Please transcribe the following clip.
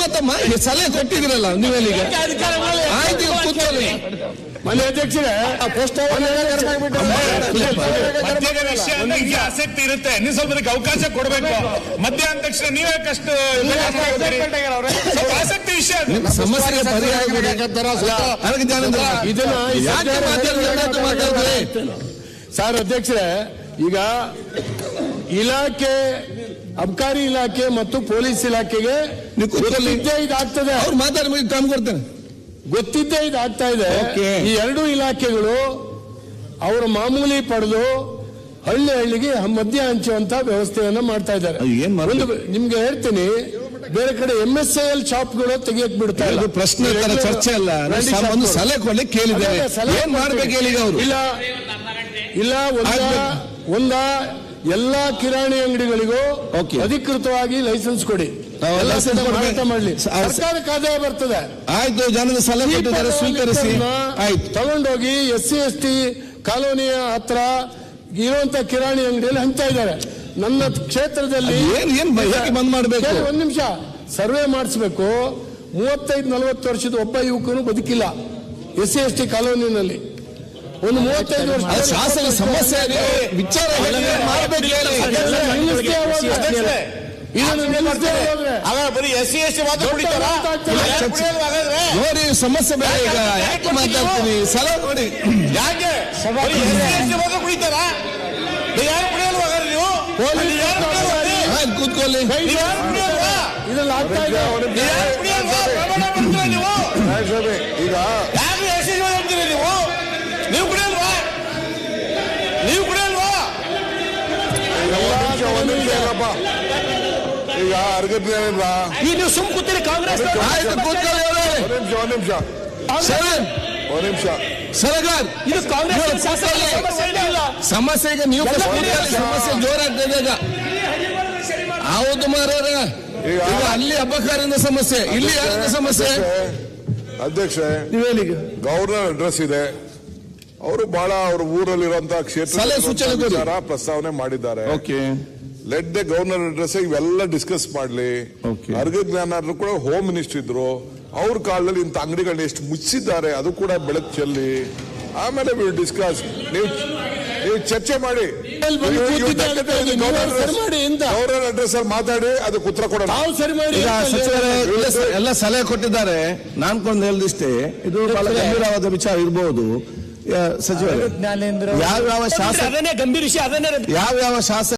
ಮಾತಮ್ಮ ಸಲಹೆ ಕೊಟ್ಟಿದ್ರಲ್ಲ ನೀವೆಲ್ಲಿಗೆ ಆಯ್ತು ಕೂತ್ಕೊಳ್ಳಿ. ಮನೆ ಅಧ್ಯಕ್ಷರೇ ಆಸಕ್ತಿ ಇರುತ್ತೆ, ನೀವು ಸ್ವಲ್ಪ ಅವಕಾಶ ಕೊಡಬೇಕು. ಮಧ್ಯಾಹ್ನ ತಕ್ಷಣ ನೀವೇ ಕಷ್ಟ ಆಸಕ್ತಿ ವಿಷಯ ಸಮಸ್ಯೆಗೆ ಪರಿಹಾರ ಸರ್ ಅಧ್ಯಕ್ಷರೇ, ಈಗ ಇಲಾಖೆ ಅಬಕಾರಿ ಇಲಾಖೆ ಮತ್ತು ಪೊಲೀಸ್ ಇಲಾಖೆಗೆ ಗೊತ್ತಿದ್ದೇ ಇದಾಗ್ತದೆ. ಅವ್ರು ಮಾತಾಡಿ ಕಾಮ್ ಕೊಡ್ತೇನೆ. ಗೊತ್ತಿದ್ದೇ ಇದಾಗ್ತಾ ಇದೆ. ಈ ಎರಡೂ ಇಲಾಖೆಗಳು ಅವರ ಮಾಮೂಲಿ ಪಡೆದು ಹಳ್ಳಿ ಹಳ್ಳಿಗೆ ಮದ್ಯ ಹಂಚುವಂತ ವ್ಯವಸ್ಥೆಯನ್ನ ಮಾಡ್ತಾ ಇದ್ದಾರೆ. ನಿಮ್ಗೆ ಹೇಳ್ತೀನಿ, ಬೇರೆ ಕಡೆ MSIL ಶಾಪ್ಗಳು ತೆಗಿಯಕ್ ಬಿಡ್ತಾ ಇಲ್ಲ. ಪ್ರಶ್ನೆ ಚರ್ಚೆ ಅಲ್ಲ, ಒಂದು ಸಲಹೆ ಕೊಡ್ಲಿಕ್ಕೆ ಕೇಳಿದ್ದೇವೆ. ಏನ್ ಮಾಡ್ಬೇಕು ಹೇಳಿ ಅವರು? ಇಲ್ಲ ಎಲ್ಲಾ ಕಿರಾಣಿ ಅಂಗಡಿಗಳಿಗೂ ಅಧಿಕೃತವಾಗಿ ಲೈಸೆನ್ಸ್ ಕೊಡಿ, ಮಾರಾಟ ಮಾಡ್ಲಿ, ಸರ್ಕಾರಕ್ಕೆ ಆದಾಯ ಬರ್ತದೆ. ಆಯ್ತು, ಜನದ ಸಲಹೆ ಕೊಟ್ಟಿದ್ದಾರೆ, ಸ್ವೀಕರಿಸಿ. ಆಯ್ತು, ತಗೊಂಡೋಗಿ SC ST ಕಾಲೋನಿಯ ಹತ್ರ ಇರುವಂತ ಕಿರಾಣಿ ಅಂಗಡಿಯಲ್ಲಿ ಹಂಚ್ತಾ ಇದ್ದಾರೆ. ನನ್ನ ಕ್ಷೇತ್ರದಲ್ಲಿ ಬಂದ್ ಮಾಡಬೇಕು. ಒಂದ್ ನಿಮಿಷ ಸರ್ವೆ ಮಾಡಿಸ್ಬೇಕು. 35-40 ವರ್ಷದ ಒಬ್ಬ ಯುವಕನು ಬದುಕಿಲ್ಲ SC ST ಕಾಲೋನಿನಲ್ಲಿ. ಒಂದು 35 ವರ್ಷ ಶಾಸನ ಸಮಸ್ಯೆ ವಿಚಾರ ಬರೀ SC ST ಮಾತ್ರ ನೋಡಿ, ಸಮಸ್ಯೆ ಬೇರೆ. ಈಗ ಯಾಕೆ ಮಾತಾಡ್ತೀನಿ? ಸಲಹೆ ನೋಡಿ. ಯಾಕೆ SC ST ಮಾತ್ರ ಕುಡಿತಾರ? ಯಾರು ಕುಡಿಯಲ್ವಾ ನೀವು? ಕೂತ್ಕೊಳ್ಳಿ. ಇದೆಲ್ಲ ಆಗ್ತಾ ಇದೆ. ಈಗ ಯಾರು SC ಅಂತೀರಿ ನೀವು? ನೀವು ಕುಡಿಯಲ್ವಾ? ನೀವು ಕುಡಿಯಲ್ವಾ? ಈಗ ಅರ್ಗಜ್ಞಾನ ನೀವು ಸುಮ್ ಕೂತೀರಿ ಕಾಂಗ್ರೆಸ್. ಒಂದ್ ನಿಮಿಷ ಸರಗಾರ್, ಇದು ಕಾಂಗ್ರೆಸ್ ಸಮಸ್ಯೆ. ಈಗ ನೀವು ಸಮಸ್ಯೆ ಜೋರಾಗ್ತದೆ. ಈಗ ಹೌದು ಮಾರ್ಯಾರ, ಈಗ ಅಲ್ಲಿ ಅಬಕಾರಿಂದ ಸಮಸ್ಯೆ, ಇಲ್ಲಿ ಯಾರಿಂದ ಸಮಸ್ಯೆ? ಅಧ್ಯಕ್ಷ, ಗವರ್ನರ್ ಅಡ್ರೆಸ್ ಇದೆ. ಅವರು ಬಹಳ ಅವ್ರ ಊರಲ್ಲಿರುವಂತಹ ಕ್ಷೇತ್ರ ಪ್ರಸ್ತಾವನೆ ಮಾಡಿದ್ದಾರೆ. ಲೆಟ್ ದ ಗವರ್ನರ್ ಅಡ್ರೆಸ್ ಇವೆಲ್ಲ ಡಿಸ್ಕಸ್ ಮಾಡ್ಲಿ. ಅರ್ಗ ಜ್ಞಾನ ಕೂಡ ಹೋಮ್ ಮಿನಿಸ್ಟರ್ ಇದ್ರು, ಅವ್ರ ಕಾಲದಲ್ಲಿ ಇಂಥ ಅಂಗಡಿಗಳನ್ನ ಎಷ್ಟು ಮುಚ್ಚಿದ್ದಾರೆ ಅದು ಕೂಡ ಬೆಳಕು ಚೆಲ್ಲಿ ಆಮೇಲೆ ಡಿಸ್ಕಸ್. ನೀವು ಚರ್ಚೆ ಮಾಡಿ ಗವರ್ನರ್ ಅಡ್ರೆಸ್ ಅಲ್ಲಿ ಮಾತಾಡಿ ಅದಕ್ಕೆ ಉತ್ತರ ಕೊಡೋಣ. ಎಲ್ಲ ಸಲಹೆ ಕೊಟ್ಟಿದ್ದಾರೆ. ನಾನು ಕೊಂಡು ಹೇಳಿದಿಷ್ಟೇ, ಇದು ಬಹಳ ಗಂಭೀರವಾದ ವಿಚಾರ ಇರಬಹುದು. ಸಚಿವರು ಯಾವ್ಯಾವ ಶಾಸಕ, ಗಂಭೀರ ವಿಷಯ, ಯಾವ್ಯಾವ ಶಾಸಕ